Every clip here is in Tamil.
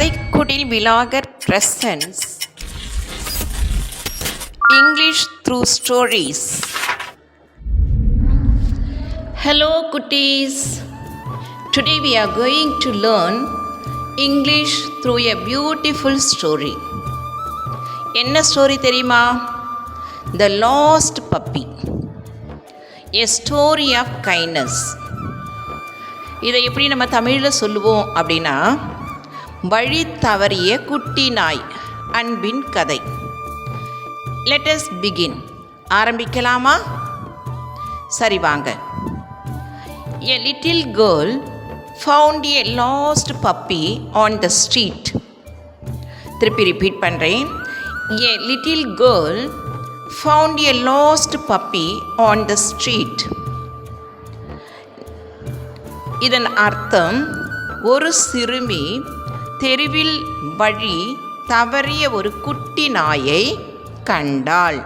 கதைக்குடில் vlogger presents English through stories. Hello cuties. Today we are going to learn English through a beautiful story. என்ன ஸ்டோரி தெரியுமா? The Lost Puppy. A story of kindness. இதை எப்படி நம்ம தமிழில் சொல்லுவோம் அப்படின்னா, வழி தவறிய குட்டி நாய், அன்பின் கதை. Let us begin. ஆரம்பிக்கலாமா? சரி வாங்க. A little girl found a lost puppy on the street. திருப்பி ரிப்பீட் பண்ணுறேன். A little girl found a lost puppy on the street. இதன் அர்த்தம், ஒரு சிறுமி தெருவில் வழி தவறிய ஒரு குட்டி நாயை கண்டாள்.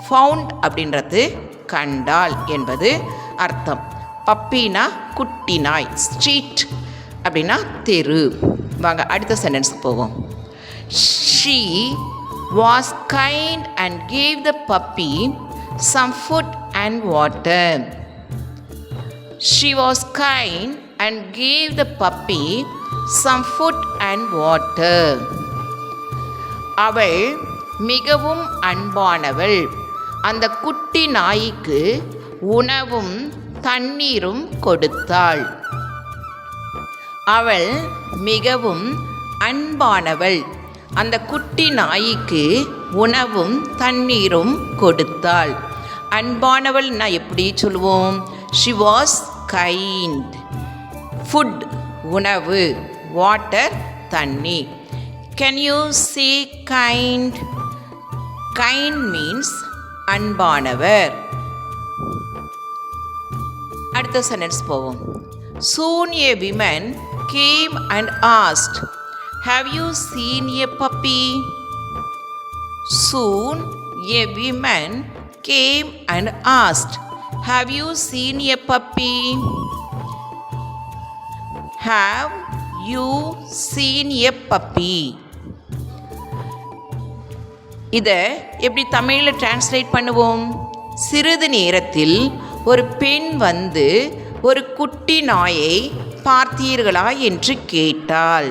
ஃபவுண்ட் அப்படின்றது கண்டாள் என்பது அர்த்தம். பப்பினா குட்டி நாய், ஸ்ட்ரீட் அப்படின்னா தெரு. வாங்க அடுத்த சென்டென்ஸ்க்கு போவோம். She was kind and gave the puppy some food and water. She was kind and gave the puppy some food and water. அவள் மிகவும் அன்பானவள். அந்த குட்டி நாய்க்கு உணவும் தண்ணீரும் கொடுத்தாள். அவள் மிகவும் அன்பானவள். அந்த குட்டி நாய்க்கு உணவும் தண்ணீரும் கொடுத்தாள். அன்பானவள் நான் எப்படி சொல்லுவோம்? She was kind. Food உணவு, water தண்ணி. Can you say kind? Kind means அன்பானவர். அடுத்த சென்டென்ஸ் போவோம். Soon a woman came and asked, "Have you seen a puppy?" Soon a woman came and asked, "Have you seen a puppy?" Have you seen a puppy? இதை எப்படி தமிழில் டிரான்ஸ்லேட் பண்ணுவோம்? சிறிது நேரத்தில் ஒரு பெண் வந்து ஒரு குட்டி நாயை பார்த்தீர்களா என்று கேட்டாள்.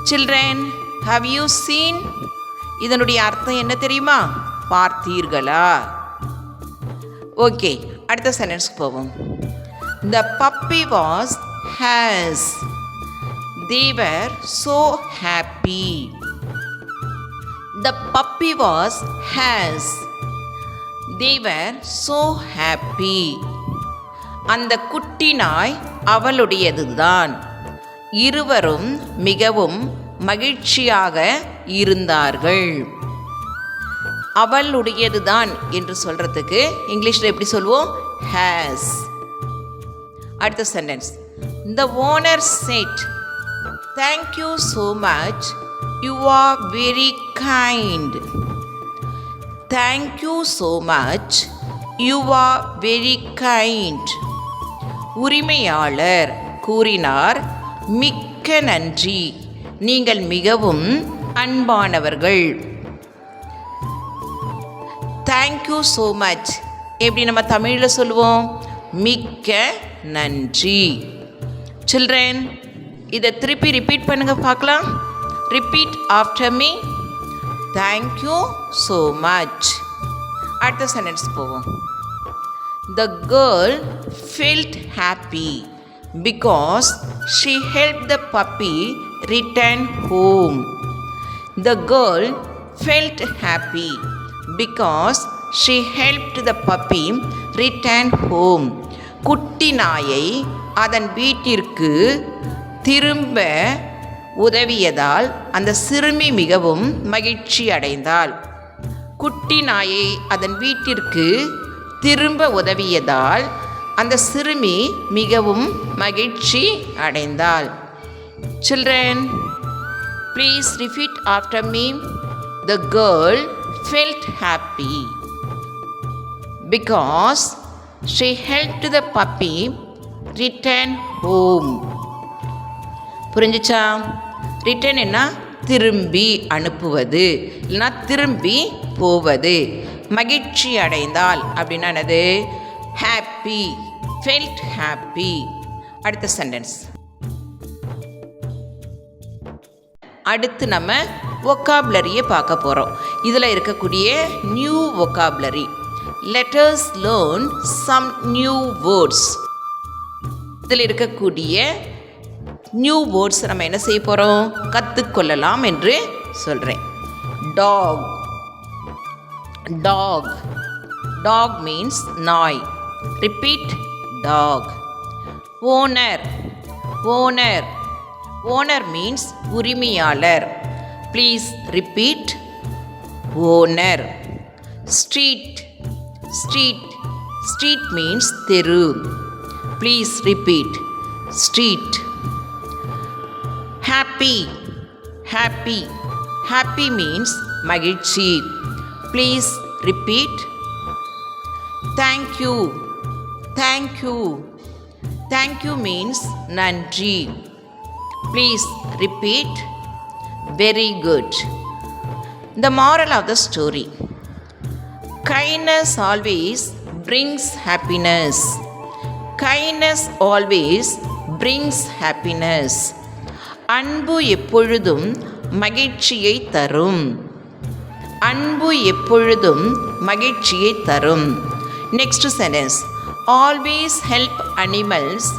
Children, have you seen? இதனுடைய அர்த்தம் என்ன தெரியுமா? பார்த்தீர்களா? ஓகே, அடுத்த சென்டென்ஸ்க்கு போவோம். The puppy was hers. They were so happy. The puppy was hers. They were so happy. அந்த குட்டி நாய் அவளுடையதுதான். இருவரும் மிகவும் மகிழ்ச்சியாக இருந்தார்கள். அவளுடையதுதான் என்று சொல்கிறதுக்கு இங்கிலீஷில் எப்படி சொல்லுவோம்? ஹேஸ். அடுத்த sentence. The owner said, "Thank you so much. You are very kind." Thank you so much. You are very kind. உரிமையாளர் கூறினார், மிக்க நன்றி, நீங்கள் மிகவும் அன்பானவர்கள். தேங்க்யூ ஸோ மச் எப்படி நம்ம தமிழில் சொல்லுவோம்? மிக்க நன்றி. சில்ட்ரன், இதை திருப்பி ரிப்பீட் பண்ணுங்க பார்க்கலாம். Repeat after me. Thank you so much. அடுத்த சென்டென்ஸ் போவோம். The girl felt happy because she helped the puppy return home. The girl felt happy because she helped the puppy return home. குட்டி நாயை அதன் வீட்டிற்கு திரும்ப உதவியதால் அந்த சிறுமி மிகவும் மகிழ்ச்சி அடைந்தாள். குட்டி நாயை அதன் வீட்டிற்கு திரும்ப உதவியதால் அந்த சிறுமி மிகவும் மகிழ்ச்சி அடைந்தாள். Children, please repeat after me. The girl felt happy because she helped the puppy return home. புரிஞ்சுச்சா? ரிட்டர்ன் என்ன? திரும்பி அனுப்புவது, இல்லைனா திரும்பி போவது. மகிழ்ச்சி அடைந்தால் அப்படின்னா என்னது? Happy, felt happy. அடுத்த சென்டென்ஸ். அடுத்து நம்ம vocabulary பார்க்க போகிறோம். இதில் இருக்கக்கூடிய new vocabulary. Let us learn some new words. இதில் இருக்கக்கூடிய நியூ வேர்ட்ஸ் நம்ம என்ன செய்ய போகிறோம்? கற்றுக்கொள்ளலாம் என்று சொல்கிறேன். டாக். டாக். டாக் மீன்ஸ் நாய். Repeat, dog. Owner. Owner. Owner means உரிமையாளர். Please repeat, owner. Street. Street. Street means தெரு. Please repeat, street. Happy. Happy. Happy means மகிழ்ச்சி. Please repeat, thank you. Thank you. Thank you means நன்றி. Please repeat, very good. The moral of the story. Kindness always brings happiness. Kindness always brings happiness. அன்பு எப்பொழுதும் மகிழ்ச்சியை தரும். அன்பு எப்பொழுதும் மகிழ்ச்சியை தரும். Next sentence. Always help animals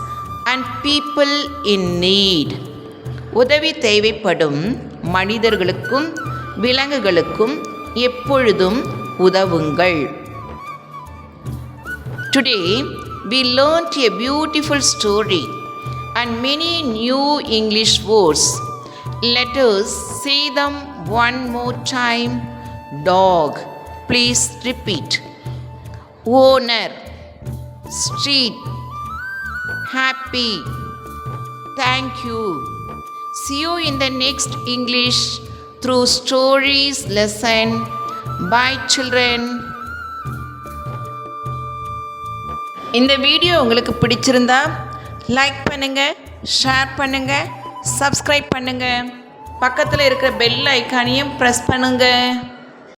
and people in NEET. உதவி தேவைப்படும் மனிதர்களுக்கும் விலங்குகளுக்கும் எப்பொழுதும் உதவுங்கள். Today we learnt a beautiful story and many new English words. Let us say them one more time. Dog. Please repeat. Owner. Street. Happy. Thank you. See you in the next English through stories lesson. Bye children. இந்த வீடியோ உங்களுக்கு பிடிச்சிருந்தா லைக் பண்ணுங்கள், ஷேர் பண்ணுங்கள், சப்ஸ்கிரைப் பண்ணுங்கள். பக்கத்தில் இருக்கிற பெல் ஐக்கானையும் ப்ரெஸ் பண்ணுங்கள்.